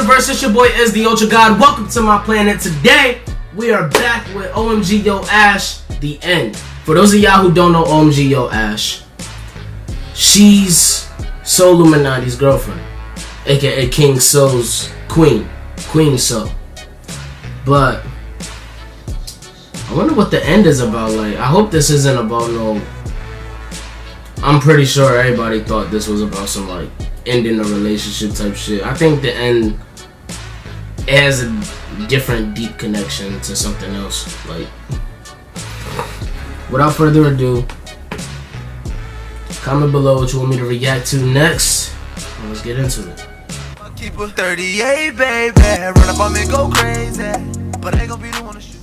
Ultraverse, it's your boy Is the Ultra God. Welcome to my planet. Today, we are back with OMG Yo Ash, The End. For those of y'all who don't know OMG Yo Ash, she's Soul Illuminati's girlfriend, aka King Soul's queen, Queen Soul. But I wonder what the end is about. Like, I hope this isn't about no... I'm pretty sure everybody thought this was about some like ending a relationship type shit. I think the end has a different deep connection to something else. Like, without further ado, comment below what you want me to react to next. Let's get into it. Keep a 38, baby. Run up on me, go crazy. But I ain't gonna be the one to shoot.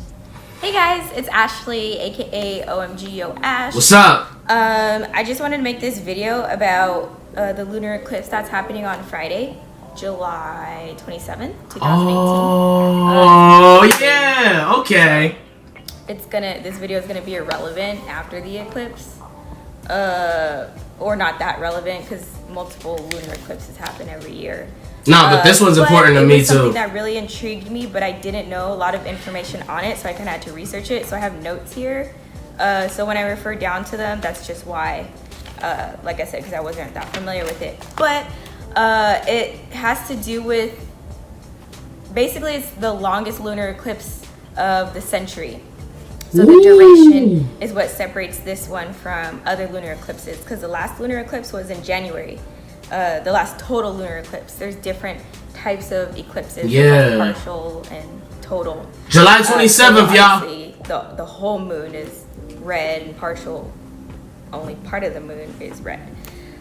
Hey guys, it's Ashley, aka OMG Yo Ash. What's up? I just wanted to make this video about the lunar eclipse that's happening on Friday, July 27th, 2018. Oh, yeah, okay. This video is gonna be irrelevant after the eclipse, or not that relevant because multiple lunar eclipses happen every year. No, but this one's important to me It was something too. that really intrigued me, but I didn't know a lot of information on it, so I kind of had to research it. So I have notes here. So when I refer down to them, that's just why, like I said, because I wasn't that familiar with it. But it has to do with, basically it's the longest lunar eclipse of the century. So the duration is what separates this one from other lunar eclipses, because the last lunar eclipse was in January. The last total lunar eclipse. There's different types of eclipses, Yeah. like partial and total. July 27th, y'all. The whole moon is red, and partial, only part of the moon is red.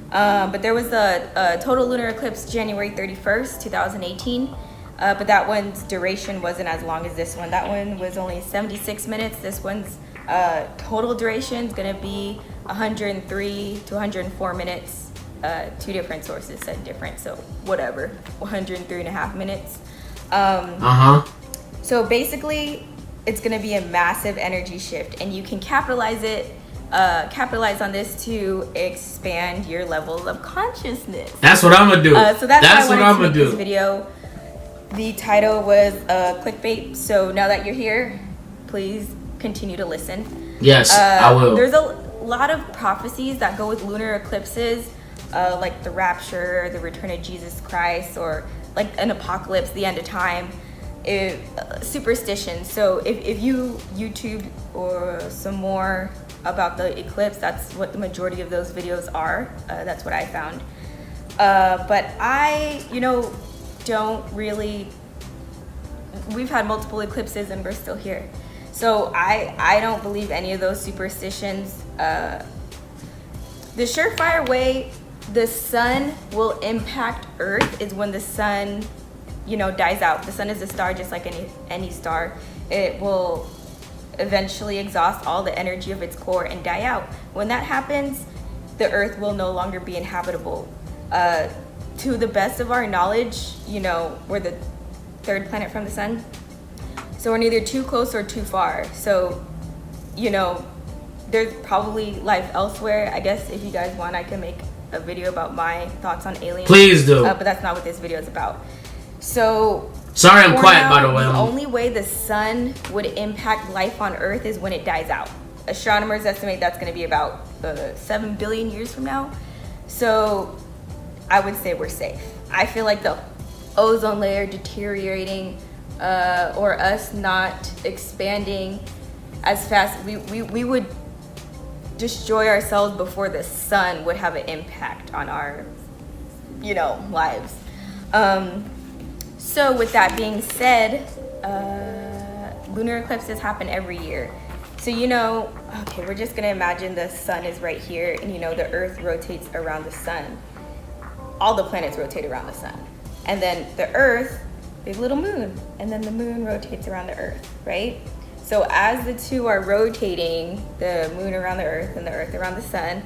But there was a total lunar eclipse January 31st, 2018. But that one's duration wasn't as long as this one. That one was only 76 minutes. This one's total duration is gonna be 103 to 104 minutes. Two different sources said different, so whatever. 103.5 minutes. So basically, it's gonna be a massive energy shift, and you can capitalize on this to expand your level of consciousness. That's what I'm gonna do. So that's what why I I'm wanted gonna to make this do. video. The title was clickbait. So now that you're here, please continue to listen. Yes, I will. There's a lot of prophecies that go with lunar eclipses, like the rapture, the return of Jesus Christ, or like an apocalypse, the end of time. Superstition. So if you YouTube or some more about the eclipse, that's what the majority of those videos are. That's what I found. But I, don't really, we've had multiple eclipses and we're still here. So I don't believe any of those superstitions. The surefire way the sun will impact Earth is when the sun dies out. The sun is a star just like any star. It will eventually exhaust all the energy of its core and die out. When that happens, the Earth will no longer be inhabitable. To the best of our knowledge, we're the third planet from the sun. So we're neither too close or too far. So, there's probably life elsewhere. I guess if you guys want, I can make a video about my thoughts on aliens. Please do. But that's not what this video is about. So Sorry, I'm quiet, now, by the way. The only way the sun would impact life on Earth is when it dies out. Astronomers estimate that's going to be about 7 billion years from now. So I would say we're safe. I feel like the ozone layer deteriorating, or us not expanding as fast, we would destroy ourselves before the sun would have an impact on our, lives. So with that being said, lunar eclipses happen every year. So okay, we're just gonna imagine the sun is right here, and the Earth rotates around the sun. All the planets rotate around the sun. And then the Earth, big little moon, and then the moon rotates around the Earth, right? So as the two are rotating, the moon around the Earth and the Earth around the sun,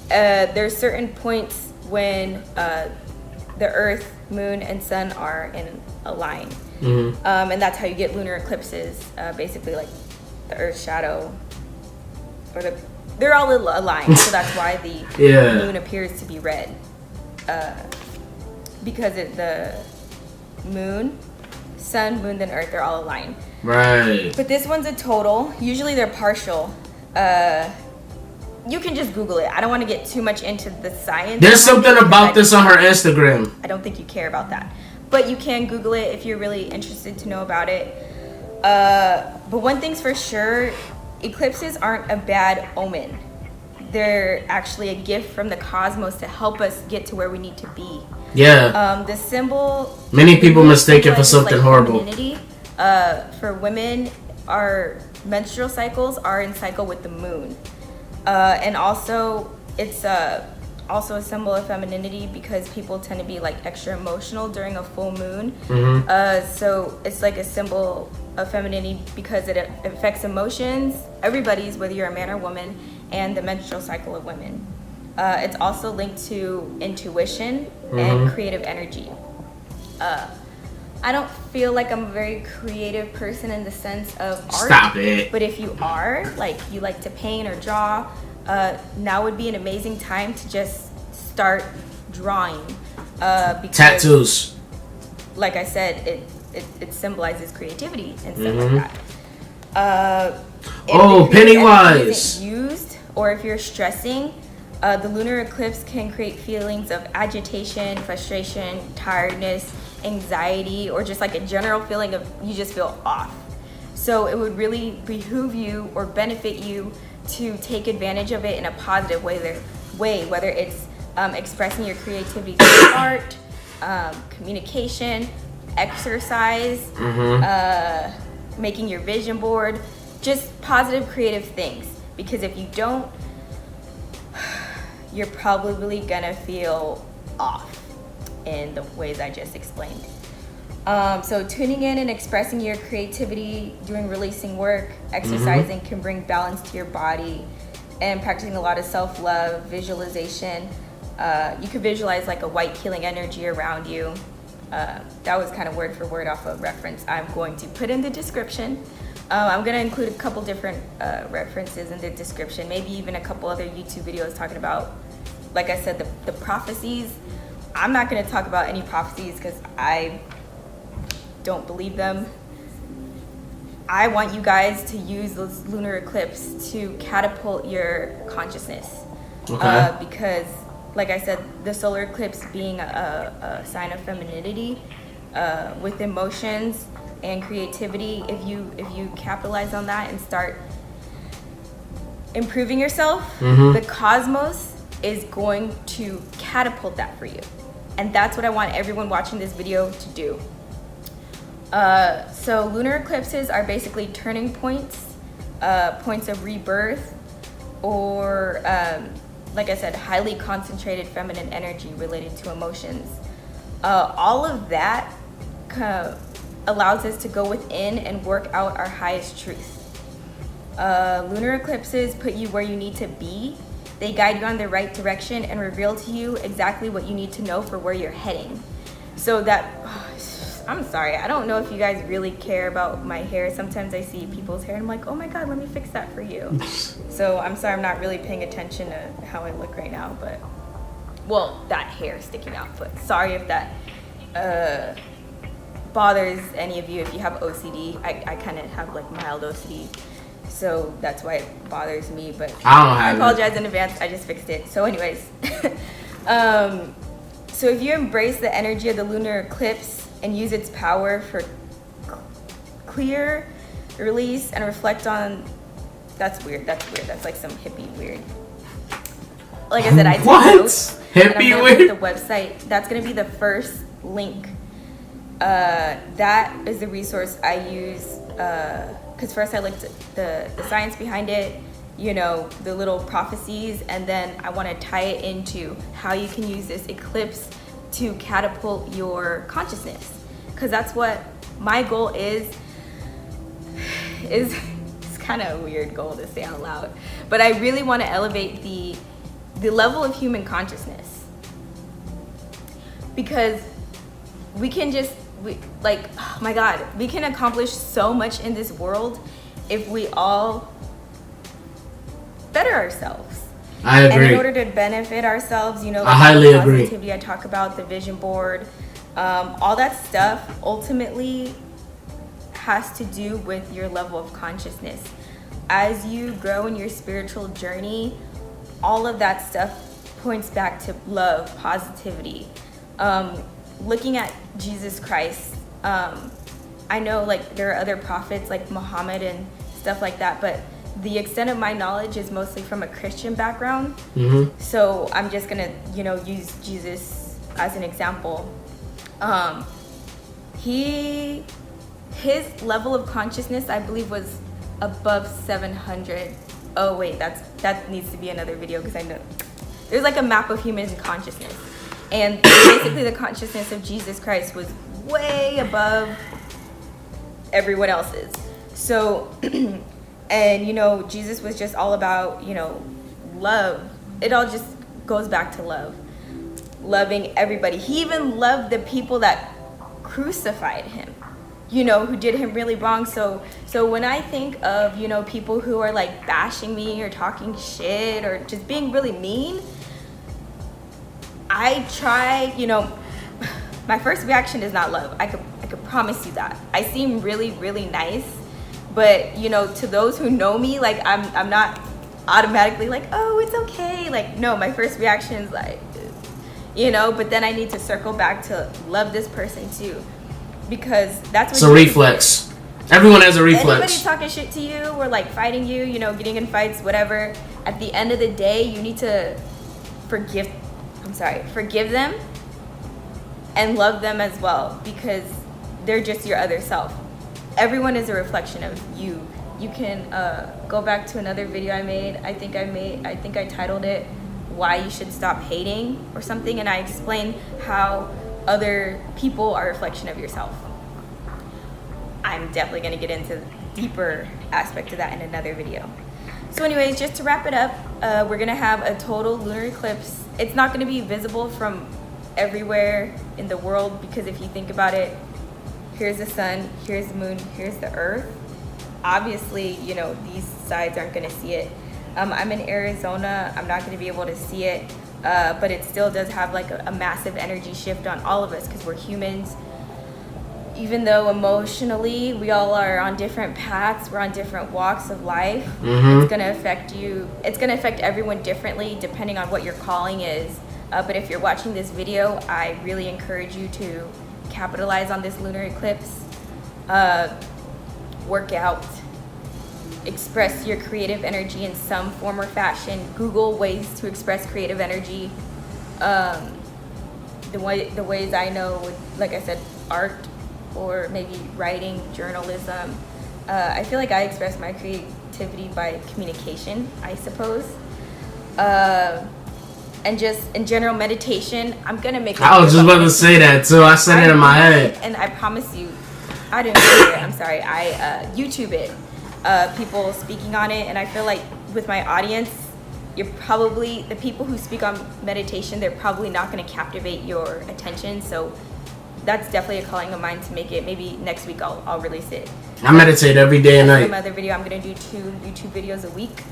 there's certain points when the Earth, moon, and sun are in a line. And that's how you get lunar eclipses. Basically, like the Earth's shadow, or they're all aligned. So that's why the moon appears to be red. Because moon, sun, moon, then earth, they're all aligned. Right. But this one's a total. Usually they're partial. You can just Google it. I don't want to get too much into the science. There's something about this on her Instagram. I don't think you care about that. But you can Google it if you're really interested to know about it. But one thing's for sure, eclipses aren't a bad omen. They're actually a gift from the cosmos to help us get to where we need to be. Yeah. The symbol... Many people mistake it for something like horrible. Femininity. For women, our menstrual cycles are in cycle with the moon. And also, it's also a symbol of femininity because people tend to be like extra emotional during a full moon. So it's like a symbol of femininity because it affects emotions, everybody's, whether you're a man or woman, and the menstrual cycle of women. It's also linked to intuition and creative energy. I don't feel like I'm a very creative person in the sense of art. Stop it. But if you are, like you like to paint or draw, now would be an amazing time to just start drawing. Because, Tattoos. like I said, it symbolizes creativity and stuff like that. Oh, If your energy Pennywise. isn't used, or if you're stressing, the lunar eclipse can create feelings of agitation, frustration, tiredness, anxiety, or just like a general feeling of you just feel off. So it would really behoove you or benefit you to take advantage of it in a positive way, whether it's expressing your creativity through art, communication, exercise, making your vision board, just positive creative things. Because if you don't, you're probably gonna feel off in the ways I just explained. So tuning in and expressing your creativity, doing releasing work, exercising can bring balance to your body, and practicing a lot of self-love, visualization. You could visualize like a white healing energy around you. That was kind of word for word off a reference I'm going to put in the description. I'm going to include a couple different references in the description, maybe even a couple other YouTube videos talking about, like I said, the prophecies. I'm not going to talk about any prophecies because I don't believe them. I want you guys to use those lunar eclipse to catapult your consciousness. Okay. Because, like I said, the solar eclipse being a sign of femininity, with emotions and creativity, if you capitalize on that and start improving yourself, the cosmos is going to catapult that for you. And that's what I want everyone watching this video to do. So lunar eclipses are basically turning points, points of rebirth, or like I said, highly concentrated feminine energy related to emotions. All of that allows us to go within and work out our highest truth. Lunar eclipses put you where you need to be. They guide you on the right direction and reveal to you exactly what you need to know for where you're heading. So that, I'm sorry, I don't know if you guys really care about my hair. Sometimes I see people's hair and I'm like, oh my God, let me fix that for you. So I'm sorry, I'm not really paying attention to how I look right now, but, well, that hair sticking out. But sorry if that bothers any of you. If you have OCD, I kind of have like mild OCD. So that's why it bothers me, but I apologize in advance. I just fixed it. So anyways, so if you embrace the energy of the lunar eclipse and use its power for clear, release, and reflect on, that's weird. That's like some hippie weird. Like I said, I took notes. Hippie weird? The website, that's gonna be the first link. That is the resource I use, because first I looked at the science behind it, you know, the little prophecies, and then I want to tie it into how you can use this eclipse to catapult your consciousness, because that's what my goal is. It's kind of a weird goal to say out loud, but I really want to elevate the level of human consciousness, because we can just, oh my God, we can accomplish so much in this world if we all better ourselves. I agree. And in order to benefit ourselves, you know, like I highly agree. Positivity I talk about, the vision board, All that stuff ultimately has to do with your level of consciousness. As you grow in your spiritual journey, all of that stuff points back to love, positivity. Looking at Jesus Christ, I know like there are other prophets like Muhammad and stuff like that, but the extent of my knowledge is mostly from a Christian background. So I'm just gonna, use Jesus as an example. His level of consciousness, I believe, was above 700. Oh wait, that needs to be another video, because I know there's like a map of human consciousness, and basically the consciousness of Jesus Christ was way above everyone else's. So and Jesus was just all about love. It all just goes back to love, loving everybody. He even loved the people that crucified him, who did him really wrong. So when I think of people who are like bashing me or talking shit or just being really mean, I try, my first reaction is not love. I could promise you that. I seem really, really nice, but to those who know me, like I'm not automatically like, oh, it's okay. Like, no, my first reaction is like, but then I need to circle back to love this person too, because that's what it's a reflex. Everyone has a reflex. Anybody talking shit to you or like fighting you, getting in fights, whatever, at the end of the day, you need to forgive them and love them as well, because they're just your other self. Everyone is a reflection of you. You can go back to another video I made. I think I titled it "Why You Should Stop Hating" or something, and I explained how other people are a reflection of yourself. I'm definitely going to get into the deeper aspect of that in another video. So anyways, just to wrap it up, we're going to have a total lunar eclipse. It's not going to be visible from everywhere in the world, because if you think about it, here's the sun, here's the moon, here's the earth. Obviously, these sides aren't going to see it. I'm in Arizona. I'm not going to be able to see it, but it still does have like a massive energy shift on all of us, because we're humans. Even though emotionally we all are on different paths, we're on different walks of life, it's going to affect you. It's going to affect everyone differently depending on what your calling is. But if you're watching this video, I really encourage you to capitalize on this lunar eclipse. Work out. Express your creative energy in some form or fashion. Google ways to express creative energy. The ways I know, like I said, art, or maybe writing, journalism. I feel like I express my creativity by communication, I suppose. And just in general, meditation. I'm gonna make. I was just about to say that too. I said it in my head. And I promise you, I didn't say it. I'm sorry. I YouTube it. People speaking on it, and I feel like with my audience, you're probably, the people who speak on meditation, they're probably not going to captivate your attention. So that's definitely a calling of mine to make it. Maybe next week I'll release it. I meditate every day and night. Another video. I'm going to do 2 YouTube videos a week.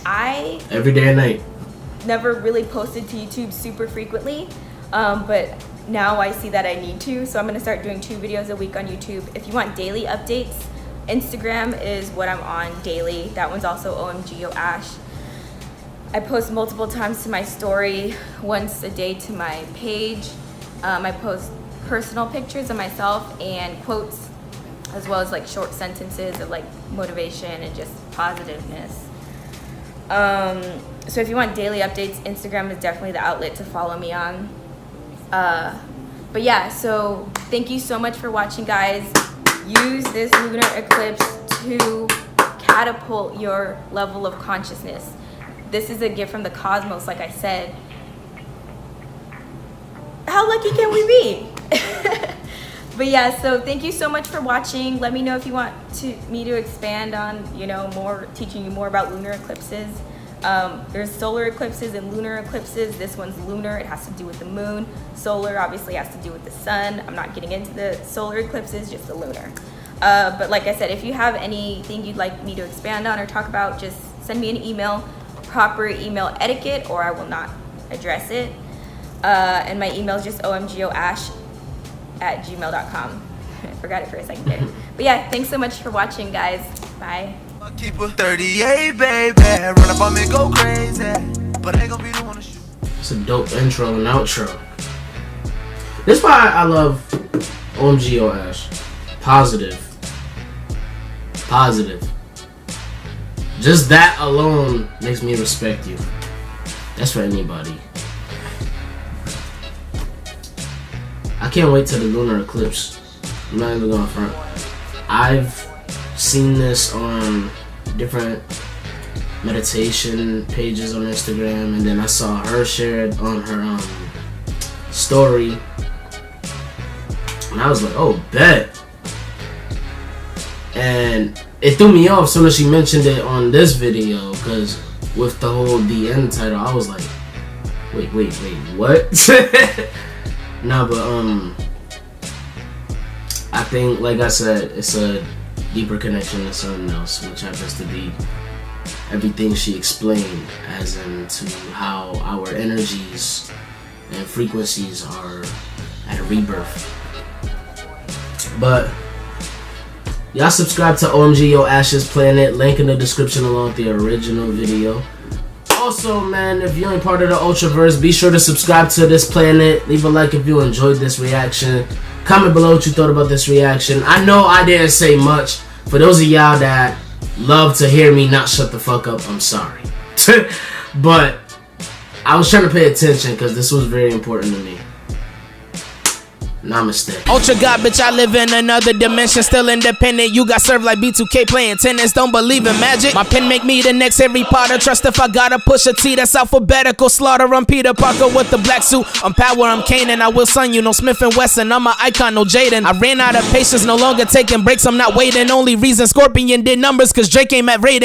Every day and night. Never really posted to YouTube super frequently, but now I see that I need to, so I'm going to start doing 2 videos a week on YouTube. If you want daily updates, Instagram is what I'm on daily. That one's also OMGO Ash. I post multiple times to my story, once a day to my page. I post personal pictures of myself and quotes, as well as like short sentences of like motivation and just positiveness. So if you want daily updates, Instagram is definitely the outlet to follow me on. But yeah, so thank you so much for watching, guys. Use this lunar eclipse to catapult your level of consciousness. This is a gift from the cosmos, like I said. How lucky can we be? But yeah, so thank you so much for watching. Let me know if you want me to expand on, more, teaching you more about lunar eclipses. There's solar eclipses and lunar eclipses. This one's lunar. It has to do with the moon. Solar obviously has to do with the sun. I'm not getting into the solar eclipses, just the lunar. But like I said, if you have anything you'd like me to expand on or talk about, just send me an email, proper email etiquette, or I will not address it. And my email is just omgoash @gmail.com. I forgot it for a second there. But yeah, thanks so much for watching, guys. Bye. Keep a 38, baby. Run up on me, go crazy. But I ain't gonna be the one to shoot. It's a dope intro and outro. This is why I love OMG Yo Ash. Positive. Just that alone makes me respect you. That's for anybody. I can't wait till the lunar eclipse. I'm not even going front. I've seen this on different meditation pages on Instagram, and then I saw her share it on her story, and I was like, oh, bet. And it threw me off as soon as she mentioned it on this video, because with the whole The End title, I was like, wait, what? Nah, but I think, like I said, it's a deeper connection to something else, which happens to be everything she explained, as into how our energies and frequencies are at a rebirth. But y'all subscribe to OMG Yo Ash's Planet, link in the description along with the original video. Also, man, if you ain't part of the Ultraverse, be sure to subscribe to this planet. Leave a like if you enjoyed this reaction. Comment below what you thought about this reaction. I know I didn't say much. For those of y'all that love to hear me not shut the fuck up, I'm sorry. But I was trying to pay attention because this was very important to me. Namaste. Ultra God, bitch, I live in another dimension, still independent. You got served like B2K playing tennis, don't believe in magic. My pen make me the next Harry Potter. Trust if I gotta push a T, that's alphabetical slaughter. I'm Peter Parker with the black suit. I'm Power, I'm Kanan, I will son you. No Smith and Wesson, I'm an icon, no Jaden. I ran out of patience, no longer taking breaks, I'm not waiting. Only reason Scorpion did numbers, cause Drake ain't Matt Raiden.